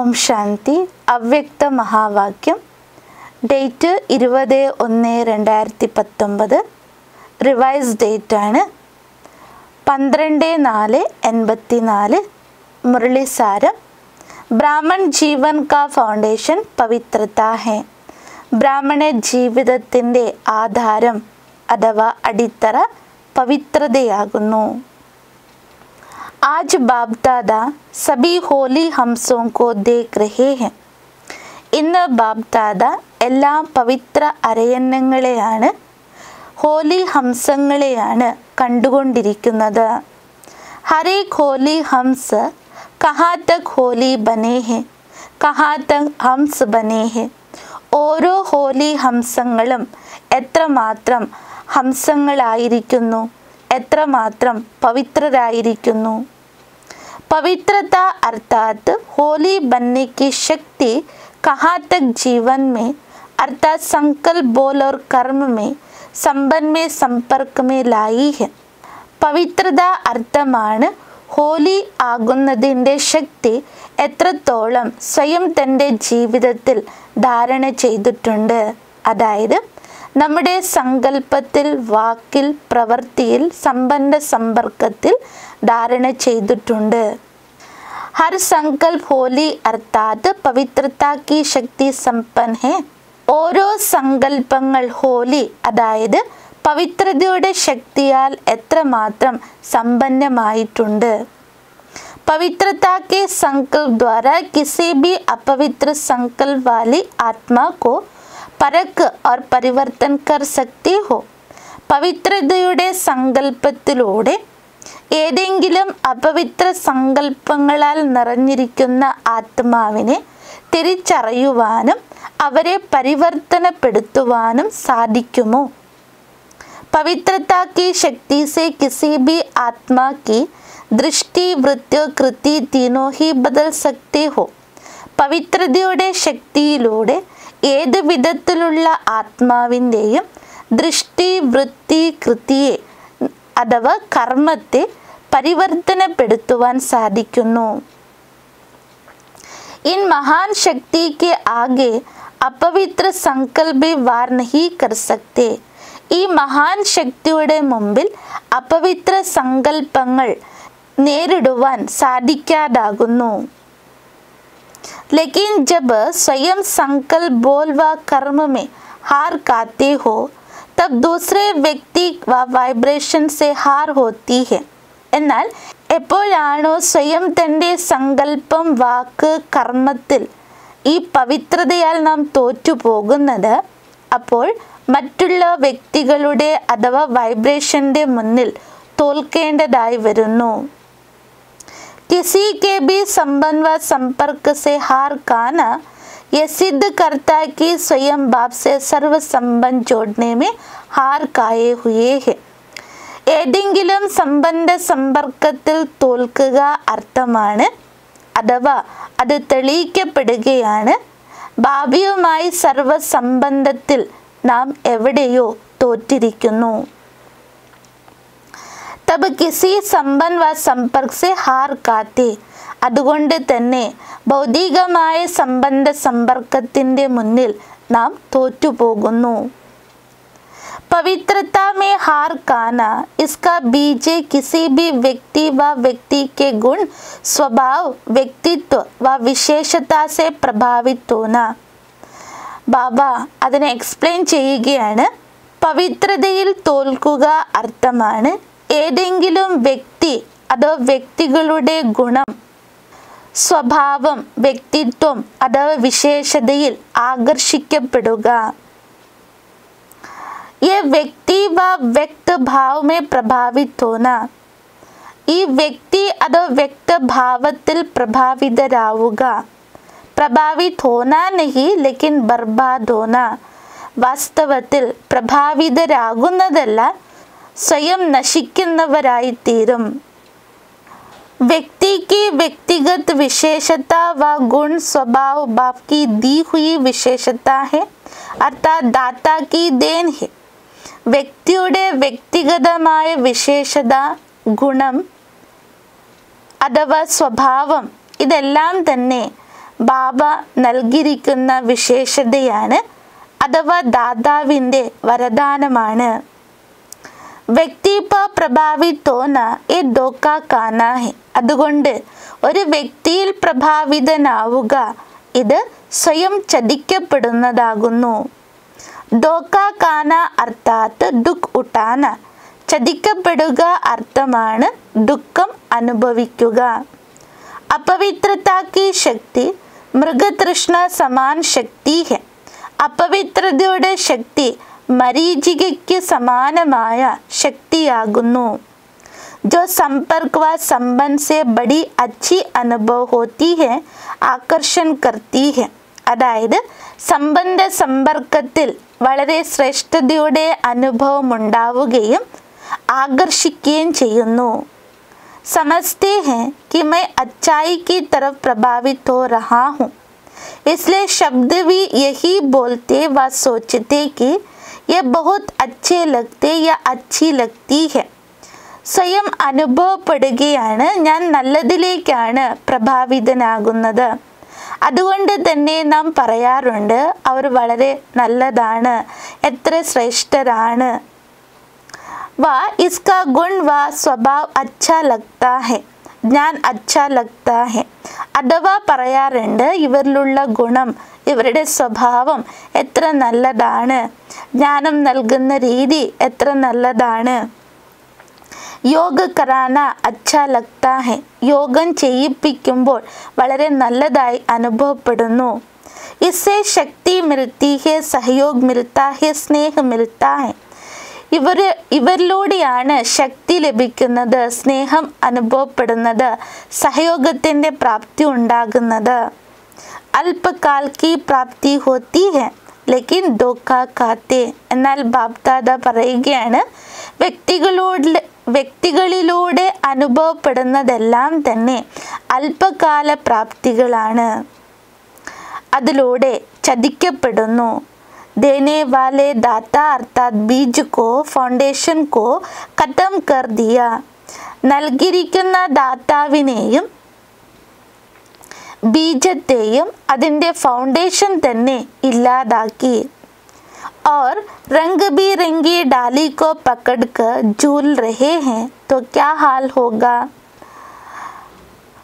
ഓം ശാന്തി. അവ്യക്ത മഹാവാക്യം. Date 20/1/2019. Revise date ആണ് 12/4/84. മുരളീസാരം. ബ്രാഹ്മൺ ജീവൻ കാ ഫൗണ്ടേഷൻ പവിത്രത ഹെ. ബ്രാഹ്മണ ജീവിതത്തിൻ്റെ ആധാരം അഥവാ അടിത്തറ പവിത്രതയാകുന്നു. आज बाप दादा सभी होली हंसों को देख रहे हैं. ഇന്ന് ബാബ് ദാദ എല്ലാ പവിത്ര അരയന്നങ്ങളെയാണ്, ഹോലി ഹംസങ്ങളെയാണ് കണ്ടുകൊണ്ടിരിക്കുന്നത്. ഹരേ ഹോലി ഹംസ് കഹാ തക് ഹോലി ബനേ ഹെ, കഹാ തക് ഹംസ് ബനേ ഹെ. ഓരോ ഹോലി ഹംസങ്ങളും എത്രമാത്രം ഹംസങ്ങളായിരിക്കുന്നു, എത്രമാത്രം പവിത്രരായിരിക്കുന്നു. पवित्रता अर्थात होली बनने की शक्ति कहाँ तक जीवन में अर्थात संकल्प बोल और कर्म में संबंध में संपर्क में लाई है. പവിത്രത അർത്ഥമാണ് ഹോലി ആകുന്നതിൻ്റെ ശക്തി എത്രത്തോളം സ്വയം തൻ്റെ ജീവിതത്തിൽ ധാരണ ചെയ്തിട്ടുണ്ട്. അതായത് നമ്മുടെ സങ്കല്പത്തിൽ, വാക്കിൽ, പ്രവൃത്തിയിൽ, സംബന്ധ സമ്പർക്കത്തിൽ ധാരണ ചെയ്തിട്ടുണ്ട്. ഹർ സങ്കൽപ് ഹോലി അർത്ഥാത് പവിത്രത കി ശക്തി സമ്പന്ന ഹെ. ഓരോ സങ്കല്പങ്ങൾ ഹോലി അതായത് പവിത്രതയുടെ ശക്തിയാൽ എത്രമാത്രം സമ്പന്നമായിട്ടുണ്ട്. पवित्रता के संकल्प द्वारा किसी भी अपवित्र संकल्प वाली आत्मा को परख और परिवर्तन कर सकती हो. പവിത്രതയുടെ സങ്കല്പത്തിലൂടെ ഏതെങ്കിലും അപവിത്ര സങ്കല്പങ്ങളാൽ നിറഞ്ഞിരിക്കുന്ന ആത്മാവിനെ തിരിച്ചറിയുവാനും അവരെ പരിവർത്തനപ്പെടുത്തുവാനും സാധിക്കുമോ? पवित्रता की शक्ति से किसी भी आत्मा की दृष्टि, वृत्ति, कृति तीनों ही बदल सकते हो. പവിത്രതയുടെ ശക്തിയിലൂടെ ഏത് വിധത്തിലുള്ള ആത്മാവിൻ്റെയും ദൃഷ്ടി, വൃത്തി, കൃതിയെ അഥവാ കർമ്മത്തെ പരിവർത്തനപ്പെടുത്തുവാൻ സാധിക്കുന്നു. इन महान शक्ति के आगे अपवित्र संकल्प भी वार नहीं कर सकते. ഈ മഹാൻ ശക്തിയുടെ മുമ്പിൽ അപവിത്ര സങ്കല്പങ്ങൾ നേരിടുവാൻ സാധിക്കാതാകുന്നു. लेकिन जब स्वयं संकल्प बोल व कर्म में हार खाते हो तब दूसरे व्यक्ति व वाइब्रेशन से हार होती है. എന്നാൽ എപ്പോഴാണോ സ്വയം തൻ്റെ സങ്കല്പം, വാക്ക്, കർമ്മത്തിൽ ഈ പവിത്രതയാൽ നാം തോറ്റുപോകുന്നത്, അപ്പോൾ മറ്റുള്ള വ്യക്തികളുടെ അഥവാ വൈബ്രേഷൻ്റെ മുന്നിൽ തോൽക്കേണ്ടതായി വരുന്നു. किसी के भी संबंध व संपर्क से हार खाना यह सिद्ध करता है कि स्वयं बाप से सर्व संबंध जोड़ने में हार खाए हुए हैं. ഏതെങ്കിലും സംബന്ധ സമ്പർക്കത്തിൽ തോൽക്കുക അർത്ഥമാണ് അഥവാ അത് തെളിയിക്കപ്പെടുകയാണ് ഭാവിയുമായി സർവസംബന്ധത്തിൽ നാം എവിടെയോ തോറ്റിരിക്കുന്നു. तब किसी संबंध व संपर्क से हार खाते. അതുകൊണ്ട് തന്നെ ഭൗതികമായ സംബന്ധ സമ്പർക്കത്തിൻ്റെ മുന്നിൽ നാം തോറ്റുപോകുന്നു. पवित्रता में हार खाना इसका बीज किसी भी व्यक्ति व व्यक्ति के गुण, स्वभाव, व्यक्तित्व व विशेषता से प्रभावित होना. ബാബ അതിനെ എക്സ്പ്ലെയിൻ ചെയ്യുകയാണ്. പവിത്രതയിൽ തോൽക്കുക അർത്ഥമാണ് ഏതെങ്കിലും വ്യക്തി അഥവാ വ്യക്തികളുടെ ഗുണം, സ്വഭാവം, വ്യക്തിത്വം അഥവാ വിശേഷതയിൽ ആകർഷിക്കപ്പെടുക. ये व्यक्ति व व्यक्त भाव में प्रभावित होना. ഈ വ്യക്തി അഥവാ വ്യക്തഭാവത്തിൽ പ്രഭാവിതരാവുക. പ്രഭാവിത് ഹോന നഹി ലേക്കിൻ ബർബാദ് ഹോന. വാസ്തവത്തിൽ പ്രഭാവിതരാകുന്നതല്ല, സ്വയം നശിക്കുന്നവരായിത്തീരും. व्यक्ति की व्यक्तिगत विशेषता व गुण, स्वभाव बाप की दी हुई विशेषता है अर्थात दाता की देन है. വ്യക്തിയുടെ വ്യക്തിഗതമായ വിശേഷത, ഗുണം അഥവാ സ്വഭാവം ഇതെല്ലാം തന്നെ ബാബ നൽകിയിരിക്കുന്ന വിശേഷതയാണ് അഥവാ ദാതാവിൻ്റെ വരദാനമാണ്. വ്യക്തി पर प्रभावित होना ये धोखा खाना है. അതുകൊണ്ട് ഒരു വ്യക്തിയിൽ പ്രഭാവിതനാവുക ഇത് സ്വയം ചതിക്കപ്പെടുന്നതാകുന്നു. ധോക്ക ഖാന അർത്ഥാത് ദുഃഖ് ഉഠാന. ചതിക്കപ്പെടുക അർത്ഥമാണ് ദുഃഖം അനുഭവിക്കുക. अपवित्रता की शक्ति മൃഗതൃഷ്ണ സമാൻ ശക്തി है. അപവിത്രതയുടെ ശക്തി മരീചികയ്ക്ക് സമാനമായ ശക്തിയാകുന്നു. जो संपर्क व संबंध से बड़ी अच्छी अनुभव होती है आकर्षण करती है. അതായത് സംബന്ധ സമ്പർക്കത്തിൽ വളരെ ശ്രേഷ്ഠതയുടെ അനുഭവം ഉണ്ടാവുകയും ആകർഷിക്കുകയും ചെയ്യുന്നു. समझते हैं कि मैं अच्छाई की तरफ प्रभावित हो रहा हूँ, इसलिए शब्द भी यही बोलते व सोचते कि ये बहुत अच्छे लगते या अच्छी लगती है. സ്വയം അനുഭവപ്പെടുകയാണ് ഞാൻ നല്ലതിലേക്കാണ് പ്രഭാവിതനാകുന്നത്. അതുകൊണ്ട് തന്നെ നാം പറയാറുണ്ട് അവർ വളരെ നല്ലതാണ്, എത്ര ശ്രേഷ്ഠരാണ്. वाह इसका गुण व स्वभाव अच्छा लगता है. ഞാൻ अच्छा लगता है. അഥവാ പറയാറുണ്ട് ഇവരിലുള്ള ഗുണം, ഇവരുടെ സ്വഭാവം എത്ര നല്ലതാണ്, ജ്ഞാനം നൽകുന്ന രീതി എത്ര നല്ലതാണ്. योग कराना अच्छा लगता है. യോഗം ചെയ്യിപ്പിക്കുമ്പോൾ വളരെ നല്ലതായി അനുഭവപ്പെടുന്നു. इससे शक्ति मिलती है, सहयोग मिलता है, स्नेह मिलता है. ഇവരിലൂടെയാണ് ശക്തി ലഭിക്കുന്നത്, സ്നേഹം അനുഭവപ്പെടുന്നത്, സഹയോഗത്തിൻ്റെ പ്രാപ്തി ഉണ്ടാകുന്നത്. അല്പകാൽ കി പ്രാപ്തി ഹോത്തി ഹെ ലേക്കിൻ ധോഖ ഖാത്തെ. എന്നാൽ ബാപ്ദാദ പറയുകയാണ് വ്യക്തികളിലൂടെ അനുഭവപ്പെടുന്നതെല്ലാം തന്നെ അല്പകാല പ്രാപ്തികളാണ്, അതിലൂടെ ചതിക്കപ്പെടുന്നു. देने वाले दाता अर्थात बीज को फाउंडेशन को खत्म कर दिया. നൽകിയിരിക്കുന്ന ദാതാവിനെയും ബീജത്തെയും അതിൻ്റെ ഫൗണ്ടേഷൻ തന്നെ ഇല്ലാതാക്കി. और रंग बिरंगी डाली को पकड़कर झूल रहे हैं तो क्या हाल होगा.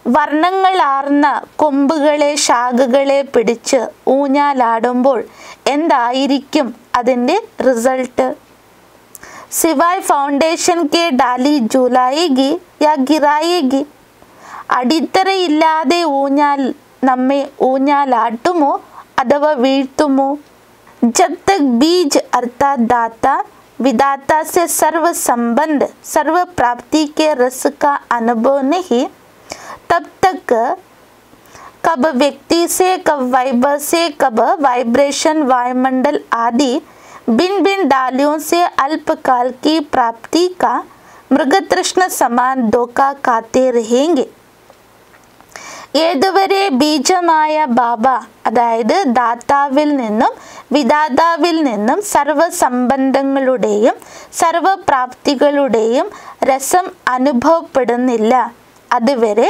വർണ്ണങ്ങളാർന്ന കൊമ്പുകളെ ശാഖകളെ പിടിച്ച് ഊഞ്ഞാലാടുമ്പോൾ എന്തായിരിക്കും അതിൻ്റെ റിസൾട്ട്. സിവായ് ഫൗണ്ടേഷൻ കെ ഡാലി ജൂലായേഗി യാ ഗിറായേഗി. അടിത്തറയില്ലാതെ ഊഞ്ഞാൽ നമ്മെ ഊഞ്ഞാലാട്ടുമോ അഥവാ വീഴ്ത്തുമോ. जब तक बीज अर्थात दाता विदाता से सर्व संबंध सर्व प्राप्ति के रस का अनुभव नहीं, तब तक कब व्यक्ति से कब वाइबर से कब वाइब्रेशन वायुमंडल आदि भिन्न भिन्न डालियों से अल्पकाल की प्राप्ति का मृगतृष्ण समान धोखा खाते रहेंगे. ഏതുവരെ ബീജമായ ബാബ അതായത് ദാതാവിൽ നിന്നും വിദാതാവിൽ നിന്നും സർവസംബന്ധങ്ങളുടെയും സർവപ്രാപ്തികളുടെയും രസം അനുഭവപ്പെടുന്നില്ല, അതുവരെ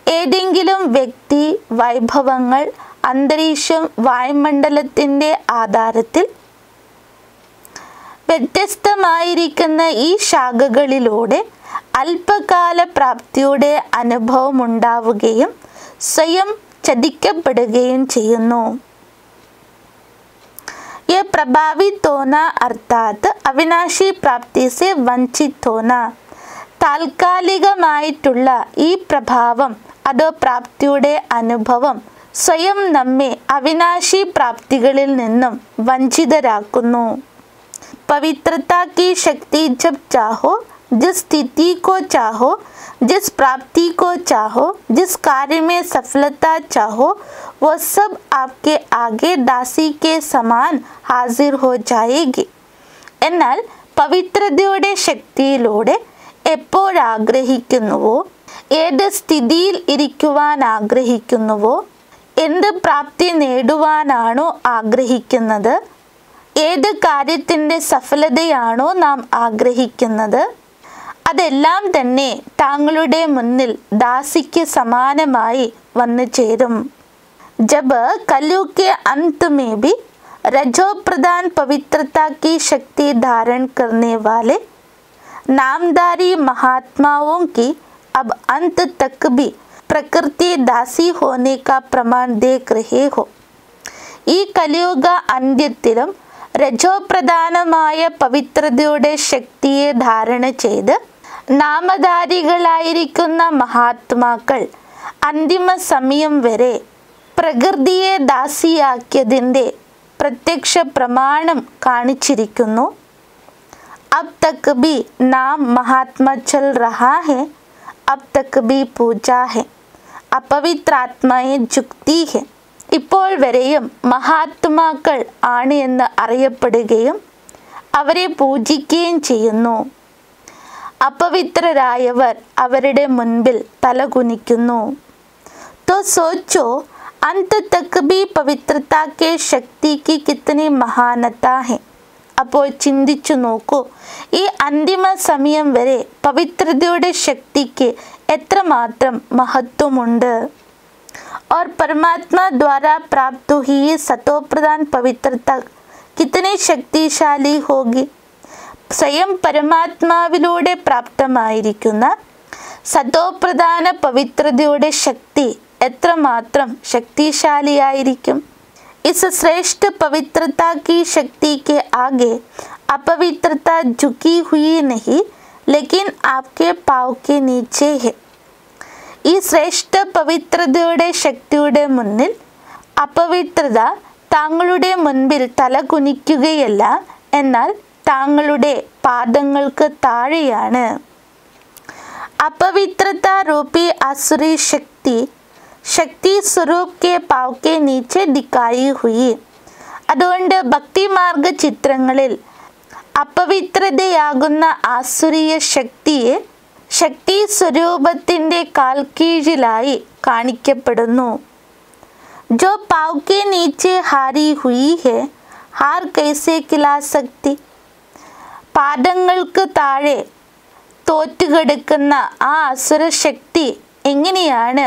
ഏതെങ്കിലും വ്യക്തി, വൈഭവങ്ങൾ, അന്തരീക്ഷം, വായുമണ്ഡലത്തിൻ്റെ ആധാരത്തിൽ വ്യത്യസ്തമായിരിക്കുന്ന ഈ ശാഖകളിലൂടെ അല്പകാല പ്രാപ്തിയുടെ അനുഭവം ഉണ്ടാവുകയും സ്വയം ചതിക്കപ്പെടുകയും ചെയ്യുന്നു. ये प्रभावित होना अर्थात अविनाशी प्राप्ति से वंचित होना. താൽക്കാലികമായിട്ടുള്ള ഈ പ്രഭാവം അതോ പ്രാപ്തിയുടെ അനുഭവം സ്വയം നമ്മെ അവിനാശി പ്രാപ്തികളിൽ നിന്നും വഞ്ചിതരാക്കുന്നു. पवित्रता की शक्ति जब चाहो, जिस स्थिति को चाहो, जिस प्राप्ति को चाहो, जिस कार्य में सफलता चाहो, वो सब आपके आगे दासी के समान हाजिर हो जाएगी. എന്നാൽ പവിത്രതയുടെ ശക്തിയിലൂടെ എപ്പോഴാഗ്രഹിക്കുന്നുവോ, ഏത് സ്ഥിതിയിൽ ഇരിക്കുവാൻ ആഗ്രഹിക്കുന്നുവോ, എന്ത് പ്രാപ്തി നേടുവാനാണോ ആഗ്രഹിക്കുന്നത്, ഏത് കാര്യത്തിൻ്റെ സഫലതയാണോ നാം ആഗ്രഹിക്കുന്നത്, അതെല്ലാം തന്നെ താങ്കളുടെ മുന്നിൽ ദാസിക്ക് സമാനമായി വന്നു ചേരും. जब कलयुग के अंत में भी रजो प्रधान पवित्रता की शक्ति धारण करने वाले नामधारी महात्माओं की अब अंत तक भी प्रकृति दासी होने का प्रमाण देख रहे हो। ഈ കലിയുഗ അന്ത്യത്തിലും രജോപ്രധാനമായ പവിത്രതയുടെ ശക്തിയെ ധാരണ ചെയ്ത് നാമധാരികളായിരിക്കുന്ന മഹാത്മാക്കൾ അന്തിമ സമയം വരെ പ്രകൃതിയെ ദാസിയാക്കിയതിൻ്റെ പ്രത്യക്ഷ പ്രമാണം കാണിച്ചിരിക്കുന്നു। अब तक भी नाम महात्मा चल रहा है, अब तक भी पूजा है, अपवित्र आत्माएं झुकती है। ഇപ്പോൾ വരെയും മഹാത്മാക്കൾ ആണ് എന്ന് അറിയപ്പെടുകയും അവരെ പൂജിക്കുകയും ചെയ്യുന്നു। അപവിത്രരായവർ അവരുടെ മുൻപിൽ തലകുനിക്കുന്നു। तो सोचो अंत तक भी पवित्रता के शक्ति की कितनी महानता है। അപ്പോൾ ചിന്തിച്ചു നോക്കൂ, ഈ അന്തിമ സമയം വരെ പവിത്രതയുടെ ശക്തിക്ക് എത്രമാത്രം മഹത്വമുണ്ട്। और परमात्मा द्वारा प्राप्त हुई सतो प्रधान पवित्रता कितनी शक्तिशाली होगी। സ്വയം പരമാത്മാവിലൂടെ പ്രാപ്തമായിരിക്കുന്ന സതോപ്രധാന പവിത്രതയുടെ ശക്തി എത്രമാത്രം ശക്തിശാലിയായിരിക്കും। इस श्रेष्ठ पवित्रता की शक्ति के आगे अपवित्रता झुकी हुई नहीं, लेकिन आपके पाँव के नीचे है। ഈ ശ്രേഷ്ഠ പവിത്രതയുടെ ശക്തിയുടെ മുന്നിൽ അപവിത്രത താങ്കളുടെ മുൻപിൽ തലകുനിക്കുകയല്ല, എന്നാൽ താങ്കളുടെ പാദങ്ങൾക്ക് താഴെയാണ്। अपवित्रता रूपी आसुरी शक्ति शक्ति स्वरूप के पाव के नीचे दिखाई हुई। അതുകൊണ്ട് ഭക്തിമാർഗ ചിത്രങ്ങളിൽ അപവിത്രതയാകുന്ന ആസുരീയ ശക്തിയെ ശക്തി സ്വരൂപത്തിൻ്റെ കാൽക്കീഴിലായി കാണിക്കപ്പെടുന്നു। जो पाव के नीचे हारी हुई है, हार कैसे खिला सकती। പാദങ്ങൾക്ക് താഴെ തോറ്റുകിടക്കുന്ന ആ അസുര ശക്തി എങ്ങനെയാണ്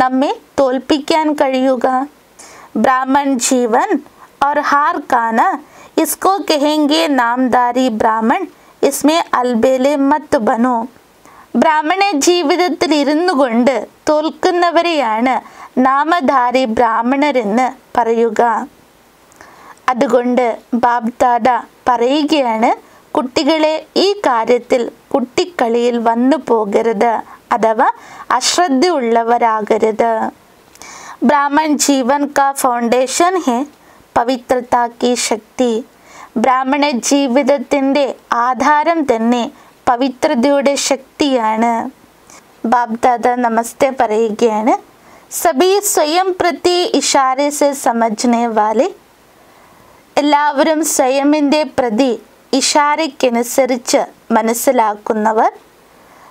നമ്മെ തോൽപ്പിക്കാൻ കഴിയുക। ब्राह्मण जीवन और हार खाना, इसको कहेंगे नामधारी ब्राह्मण, इसमें अलबेले मत बनो। ബ്രാഹ്മണ ജീവിതത്തിൽ ഇരുന്നു കൊണ്ട് തോൽക്കുന്നവരെയാണ് നാമധാരി ബ്രാഹ്മണരെന്ന് പറയുക। അതുകൊണ്ട് ബാബ്ദാദ പറയുകയാണ്, കുട്ടികളെ ഈ കാര്യത്തിൽ കുട്ടിക്കളിയിൽ വന്നു പോകരുത്, അഥവാ അശ്രദ്ധയുള്ളവരാകരുത്। ബ്രാഹ്മൺ ജീവൻ കാ ഫൗണ്ടേഷൻ ഹെ പവിത്രതാ കി ശക്തി। ബ്രാഹ്മണ ജീവിതത്തിൻ്റെ ആധാരം തന്നെ പവിത്രതയുടെ ശക്തിയാണ്। ബാബ്ദാദ നമസ്തേ പറയുകയാണ്, സബി സ്വയം പ്രതി ഇഷാരെ സെ സമജ്നെ വാലെ, എല്ലാവരും സ്വയമിൻ്റെ പ്രതി ഇഷാരയ്ക്കനുസരിച്ച് മനസ്സിലാക്കുന്നവർ,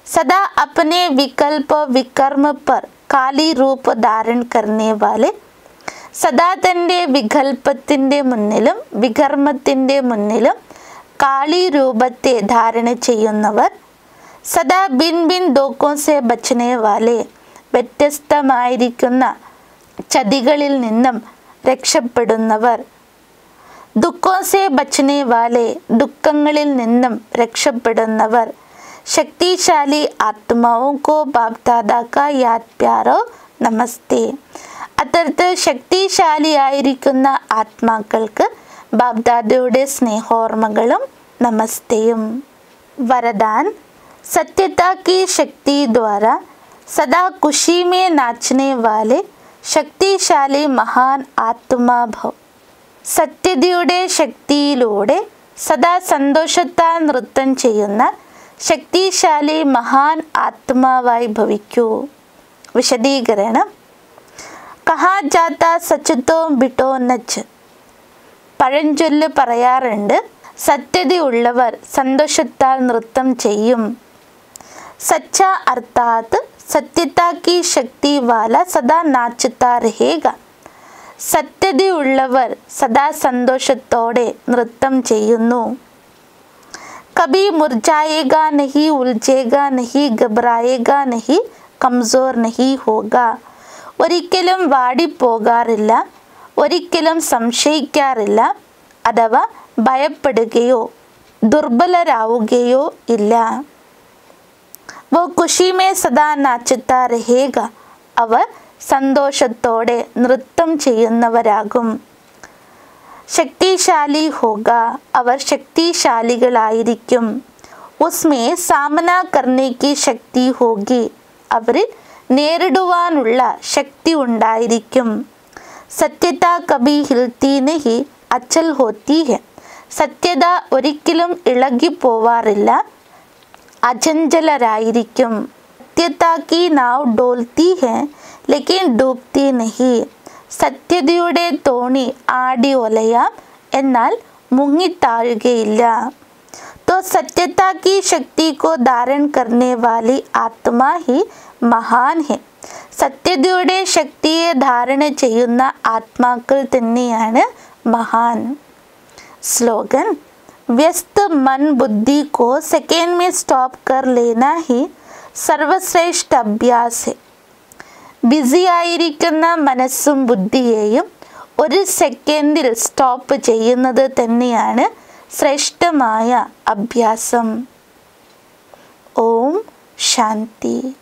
സദാ അപ്നെ വികൽപ വികർമ്മ പർ കാലി രൂപ ധാരൺ കർണേ വാലെ, സദാ തൻ്റെ വികൽപ്പത്തിൻ്റെ മുന്നിലും വികർമ്മത്തിൻ്റെ മുന്നിലും കാളി രൂപത്തെ ധാരണ ചെയ്യുന്നവർ, സദാ ബിൻ ബിൻ ദോക്കോ സെ ബച്ചനെ വാലെ, വ്യത്യസ്തമായിരിക്കുന്ന ചതികളിൽ നിന്നും രക്ഷപ്പെടുന്നവർ, ദുഃഖോ സെ ബച്ചനെ വാലെ, ദുഃഖങ്ങളിൽ നിന്നും രക്ഷപ്പെടുന്നവർ, ശക്തിശാലി ആത്മാവോ കോ ബാബ്ദാദാ കാ യാദ് പ്യാരോ നമസ്തേ। അത്തരത്തിൽ ശക്തിശാലിയായിരിക്കുന്ന ആത്മാക്കൾക്ക് ബാബ്ദാദയുടെ സ്നേഹോർമ്മകളും നമസ്തേയും। वरदान, सत्यता की शक्ति द्वारा सदा खुशी में नाचने वाले शक्तिशाली महान आत्मा भव। സത്യതയുടെ ശക്തിയിലൂടെ സദാ സന്തോഷത്താൽ നൃത്തം ചെയ്യുന്ന ശക്തിശാലി മഹാൻ ആത്മാവായി ഭവിക്കൂ। വിശദീകരണം, കഹാ ജാതാ സച്ചതോ ബിട്ടോ നച്ച്। പഴഞ്ചൊല്ല് പറയാറുണ്ട്, സത്യതയുള്ളവർ സന്തോഷത്താൽ നൃത്തം ചെയ്യും। സച്ച അർത്ഥാത് സത്യതാ കി ശക്തി വാല സദാ നാച്ചതാ രഹേഗ। സത്യതയുള്ളവർ സദാ സന്തോഷത്തോടെ നൃത്തം ചെയ്യുന്നു। കബി മുർജായേഗ നഹി, ഉൽജേഗ നഹി, ഘബറായേഗ നഹി, കംസോർ നഹി ഹോഗ। ഒരിക്കലും വാടിപ്പോകാറില്ല, ഒരിക്കലും സംശയിക്കാറില്ല അഥവാ ഭയപ്പെടുകയോ ദുർബലരാവുകയോ ഇല്ല. वो खुशी में सदा नाचता रहेगा. അവർ സന്തോഷത്തോടെ നൃത്തം ചെയ്യുന്നവരാകും. ശക്തിശാലി ഹോഗ. അവർ ശക്തിശാലികളായിരിക്കും. ഉസ്മേ സാമന കർനെ കി ശക്തി ഹോഗി. അവരിൽ നേരിടുവാനുള്ള ശക്തി ഉണ്ടായിരിക്കും. സത്യത കഭി ഹിൽത്തി നഹി അച്ചൽ ഹോത്തി ഹെ. സത്യത ഒരിക്കലും ഇളകിപ്പോവാറില്ല, അചഞ്ചലരായിരിക്കും. സത്യത കി നാവ് ഡോൽത്തി ഹെ ലേക്കിൻ ഡൂബ്തി നഹി. സത്യതയുടെ തോണി ആടി ഒലയാം, എന്നാൽ മുങ്ങിത്താഴുകയില്ല. तो सत्यता की शक्ति को धारण करने वाली आत्मा ही महान है. സത്യതയുടെ ശക്തിയെ ധാരണ ചെയ്യുന്ന ആത്മാക്കൾ തന്നെയാണ് മഹാൻ. स्लोगन. व्यस्त मन बुद्धि को सेकेंड में स्टॉप कर लेना ही सर्वश्रेष्ठ अभ्यास है. ബിസി ആയിരിക്കുന്ന മനസ്സും ബുദ്ധിയെയും ഒരു സെക്കൻഡിൽ സ്റ്റോപ്പ് ചെയ്യുന്നത് തന്നെയാണ് ശ്രേഷ്ഠമായ അഭ്യാസം. ഓം ശാന്തി.